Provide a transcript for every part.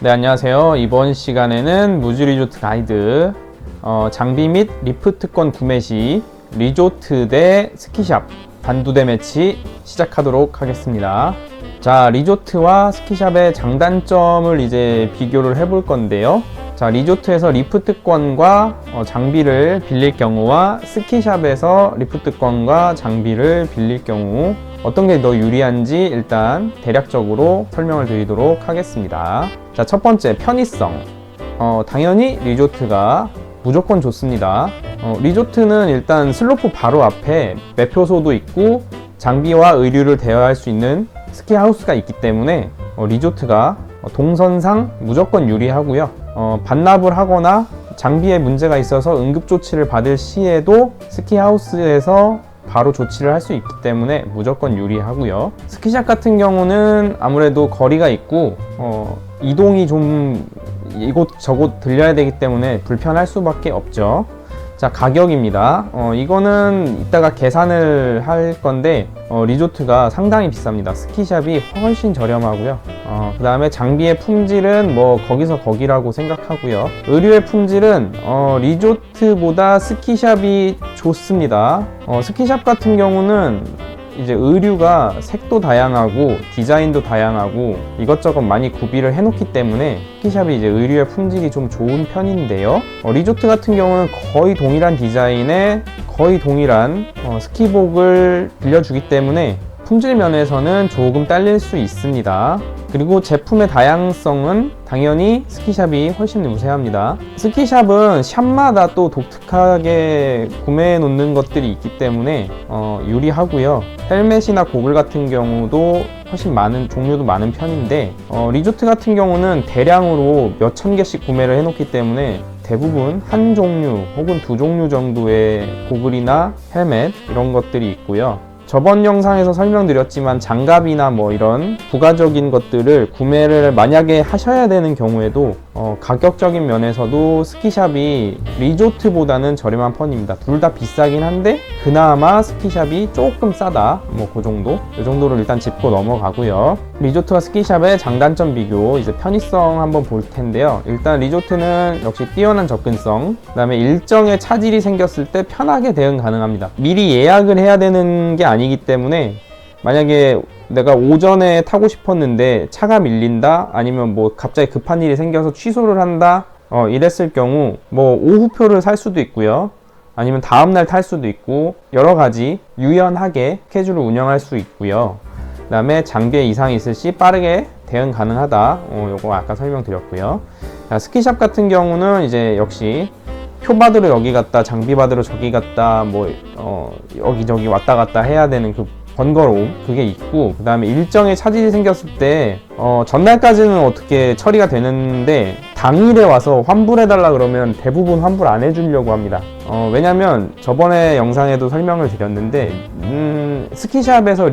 네, 안녕하세요. 이번 시간에는 무주 리조트 가이드 장비 및 리프트권 구매 시 리조트 대 스키샵 단두대 매치 시작하도록 하겠습니다. 자, 리조트와 스키샵의 장단점을 이제 비교를 해볼 건데요. 자, 리조트에서 리프트권과 장비를 빌릴 경우와 스키샵에서 리프트권과 장비를 빌릴 경우 어떤 게 더 유리한지 일단 대략적으로 설명을 드리도록 하겠습니다. 자, 첫 번째, 편의성. 당연히 리조트가 무조건 좋습니다. 리조트는 일단 슬로프 바로 앞에 매표소도 있고 장비와 의류를 대여할 수 있는 스키하우스가 있기 때문에 리조트가 동선상 무조건 유리하고요. 반납을 하거나 장비에 문제가 있어서 응급조치를 받을 시에도 스키하우스에서 바로 조치를 할 수 있기 때문에 무조건 유리하고요. 스키샵 같은 경우는 아무래도 거리가 있고 이동이 좀 이곳저곳 들려야 되기 때문에 불편할 수밖에 없죠. 자, 가격입니다. 이거는 이따가 계산을 할 건데 리조트가 상당히 비쌉니다. 스키샵이 훨씬 저렴하고요. 그 다음에 장비의 품질은 뭐 거기서 거기라고 생각하고요. 의류의 품질은 리조트보다 스키샵이 좋습니다. 스키샵 같은 경우는 이제 의류가 색도 다양하고 디자인도 다양하고 이것저것 많이 구비를 해놓기 때문에 스키샵이 이제 의류의 품질이 좀 좋은 편인데요. 리조트 같은 경우는 거의 동일한 디자인에 거의 동일한 스키복을 빌려주기 때문에 품질 면에서는 조금 딸릴 수 있습니다. 그리고 제품의 다양성은 당연히 스키샵이 훨씬 우세합니다. 스키샵은 샵마다 또 독특하게 구매해 놓는 것들이 있기 때문에 유리하고요. 헬멧이나 고글 같은 경우도 훨씬 종류도 많은 편인데 리조트 같은 경우는 대량으로 몇천 개씩 구매를 해 놓기 때문에 대부분 한 종류 혹은 두 종류 정도의 고글이나 헬멧 이런 것들이 있고요. 저번 영상에서 설명드렸지만 장갑이나 뭐 이런 부가적인 것들을 구매를 만약에 하셔야 되는 경우에도 가격적인 면에서도 스키샵이 리조트보다는 저렴한 편입니다. 둘 다 비싸긴 한데 그나마 스키샵이 조금 싸다, 뭐 그 정도? 이 정도를 일단 짚고 넘어가고요. 리조트와 스키샵의 장단점 비교, 이제 편의성 한번 볼 텐데요. 일단 리조트는 역시 뛰어난 접근성, 그 다음에 일정에 차질이 생겼을 때 편하게 대응 가능합니다. 미리 예약을 해야 되는 게 아니기 때문에 만약에 내가 오전에 타고 싶었는데 차가 밀린다, 아니면 뭐 갑자기 급한 일이 생겨서 취소를 한다, 이랬을 경우 뭐 오후표를 살 수도 있고요. 아니면 다음날 탈 수도 있고 여러 가지 유연하게 스케줄을 운영할 수 있고요. 그 다음에 장비에 이상이 있을 시 빠르게 대응 가능하다. 요거 아까 설명드렸고요. 자, 스키샵 같은 경우는 이제 역시 표 받으러 여기 갔다, 장비 받으러 저기 갔다, 뭐 여기저기 왔다 갔다 해야 되는 그 번거로움, 그게 있고, 그 다음에 일정에 차질이 생겼을 때 전날까지는 어떻게 처리가 되는데 당일에 와서 환불해달라 그러면 대부분 환불 안 해주려고 합니다. 왜냐면 저번에 영상에도 설명을 드렸는데 스키샵에서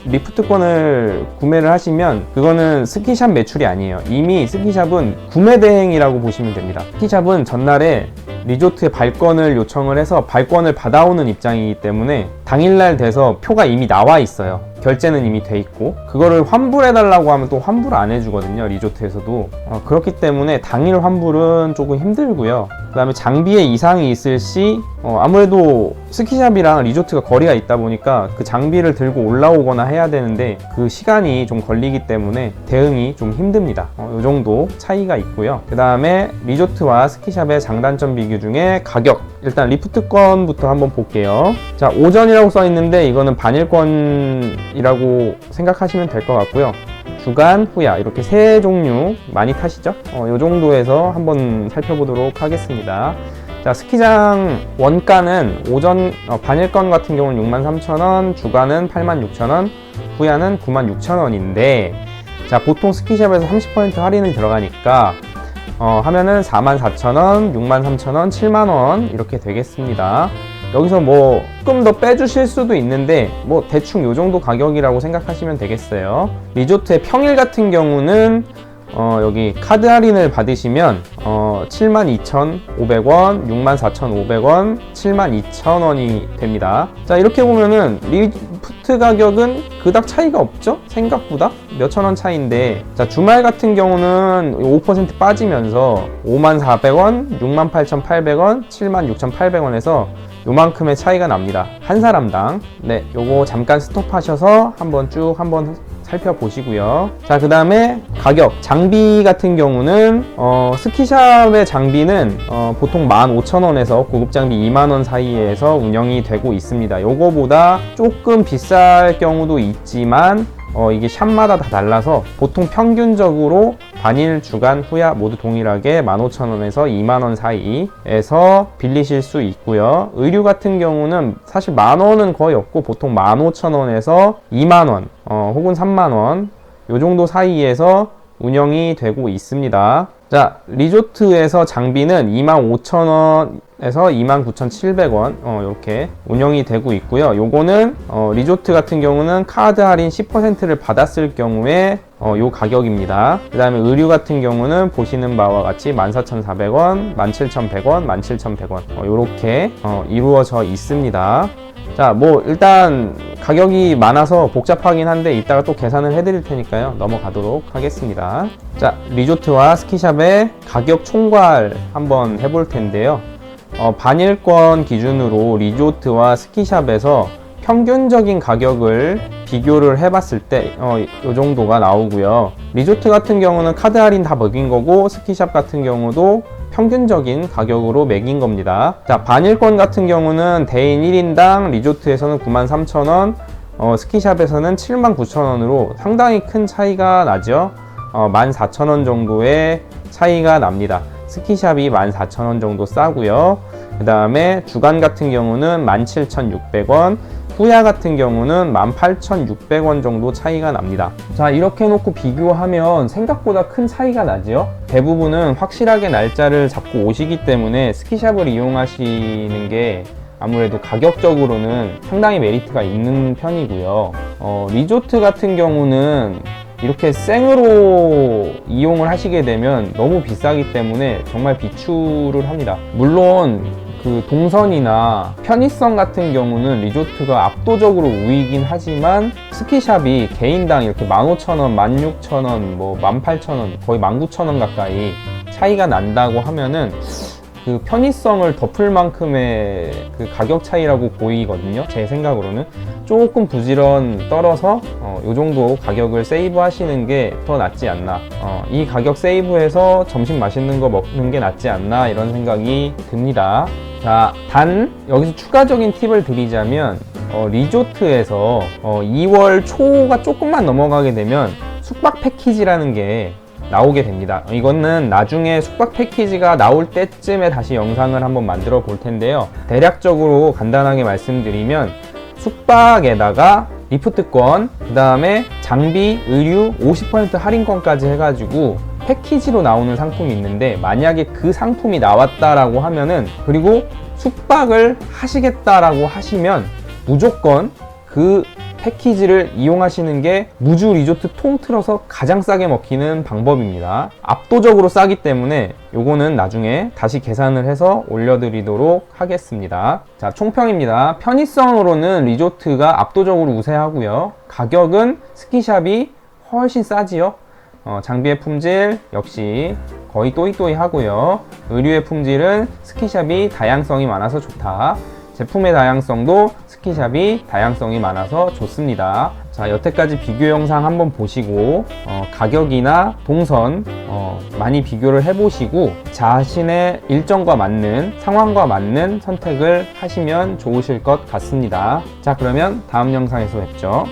리프트권을 구매를 하시면 그거는 스키샵 매출이 아니에요. 이미 스키샵은 구매 대행이라고 보시면 됩니다. 스키샵은 전날에 리조트에 발권을 요청을 해서 발권을 받아오는 입장이기 때문에 당일날 돼서 표가 이미 나와 있어요. 결제는 이미 돼 있고 그거를 환불해달라고 하면 또 환불 안 해주거든요. 리조트에서도. 그렇기 때문에 당일 환불은 조금 힘들고요. 그 다음에 장비에 이상이 있을 시 아무래도 스키샵이랑 리조트가 거리가 있다 보니까 그 장비를 들고 올라오거나 해야 되는데 그 시간이 좀 걸리기 때문에 대응이 좀 힘듭니다. 이 정도 차이가 있고요. 그 다음에 리조트와 스키샵의 장단점 비교 중에 가격, 일단 리프트권부터 한번 볼게요. 자, 오전이라고 써 있는데 이거는 반일권이라고 생각하시면 될 것 같고요. 주간, 후야 이렇게 세 종류 많이 타시죠? 이 정도에서 한번 살펴보도록 하겠습니다. 자, 스키장 원가는 오전 반일권 같은 경우는 63,000원, 주간은 86,000원, 후야는 96,000원인데 자, 보통 스키샵에서 30% 할인이 들어가니까 하면은 44,000원, 63,000원, 70,000원 이렇게 되겠습니다. 여기서 뭐 조금 더 빼주실 수도 있는데 뭐 대충 요 정도 가격이라고 생각하시면 되겠어요. 리조트의 평일 같은 경우는 여기 카드 할인을 받으시면 72,500원, 64,500원, 72,000원이 됩니다. 자, 이렇게 보면은 리조트 가격은 그닥 차이가 없죠? 생각보다 몇천 원 차이인데, 자, 주말 같은 경우는 5% 빠지면서 54,000원, 68,800원, 76,800원에서 요만큼의 차이가 납니다. 한 사람당. 네, 요거 잠깐 스톱하셔서 한번 살펴보시고요. 자, 그 다음에 가격. 장비 같은 경우는 스키샵의 장비는 보통 15,000원에서 고급 장비 20,000원 사이에서 운영이 되고 있습니다. 요거보다 조금 비쌀 경우도 있지만 이게 샵마다 다 달라서 보통 평균적으로 단일, 주간, 후야 모두 동일하게 15,000원에서 20,000원 사이에서 빌리실 수 있고요. 의류 같은 경우는 사실 10,000원은 거의 없고 보통 15,000원에서 20,000원 혹은 30,000원 요 정도 사이에서 운영이 되고 있습니다. 자, 리조트에서 장비는 25,000원에서 29,700원 이렇게 운영이 되고 있고요. 요거는 리조트 같은 경우는 카드 할인 10%를 받았을 경우에 요 가격입니다. 그 다음에 의류 같은 경우는 보시는 바와 같이 14,400원, 17,100원, 17,100원 요렇게 이루어져 있습니다. 자, 뭐 일단 가격이 많아서 복잡하긴 한데 이따가 또 계산을 해드릴 테니까요. 넘어가도록 하겠습니다. 자, 리조트와 스키샵의 가격 총괄 한번 해볼 텐데요. 반일권 기준으로 리조트와 스키샵에서 평균적인 가격을 비교를 해봤을 때 이 정도가 나오고요. 리조트 같은 경우는 카드 할인 다 먹인 거고, 스키샵 같은 경우도 평균적인 가격으로 매긴 겁니다. 자, 반일권 같은 경우는 대인 1인당 리조트에서는 93,000원, 스키샵에서는 79,000원으로 상당히 큰 차이가 나죠. 14,000원 정도의 차이가 납니다. 스키샵이 14,000원 정도 싸고요. 그 다음에 주간 같은 경우는 17,600원, 후야 같은 경우는 18,600원 정도 차이가 납니다. 자, 이렇게 놓고 비교하면 생각보다 큰 차이가 나죠. 대부분은 확실하게 날짜를 잡고 오시기 때문에 스키샵을 이용하시는 게 아무래도 가격적으로는 상당히 메리트가 있는 편이고요. 리조트 같은 경우는 이렇게 생으로 이용을 하시게 되면 너무 비싸기 때문에 정말 비추를 합니다. 물론 그 동선이나 편의성 같은 경우는 리조트가 압도적으로 우위이긴 하지만, 스키샵이 개인당 이렇게 15,000원, 16,000원, 뭐 18,000원, 거의 19,000원 가까이 차이가 난다고 하면은 그 편의성을 덮을 만큼의 그 가격 차이라고 보이거든요. 제 생각으로는 조금 부지런 떨어서 요 정도 가격을 세이브 하시는 게 더 낫지 않나, 이 가격 세이브해서 점심 맛있는 거 먹는 게 낫지 않나, 이런 생각이 듭니다. 자, 단 여기서 추가적인 팁을 드리자면 리조트에서 2월 초가 조금만 넘어가게 되면 숙박 패키지라는 게 나오게 됩니다. 이거는 나중에 숙박 패키지가 나올 때쯤에 다시 영상을 한번 만들어 볼 텐데요. 대략적으로 간단하게 말씀드리면 숙박에다가 리프트권, 그 다음에 장비, 의류 50% 할인권까지 해가지고 패키지로 나오는 상품이 있는데, 만약에 그 상품이 나왔다라고 하면은, 그리고 숙박을 하시겠다라고 하시면 무조건 그 패키지를 이용하시는 게 무주 리조트 통틀어서 가장 싸게 먹히는 방법입니다. 압도적으로 싸기 때문에 요거는 나중에 다시 계산을 해서 올려드리도록 하겠습니다. 자, 총평입니다. 편의성으로는 리조트가 압도적으로 우세하고요. 가격은 스키샵이 훨씬 싸지요. 장비의 품질 역시 거의 또이또이 하고요. 의류의 품질은 스키샵이 다양성이 많아서 좋다. 제품의 다양성도 스키샵이 다양성이 많아서 좋습니다. 자, 여태까지 비교 영상 한번 보시고 가격이나 동선 많이 비교를 해보시고 자신의 일정과 맞는, 상황과 맞는 선택을 하시면 좋으실 것 같습니다. 자, 그러면 다음 영상에서 뵙죠.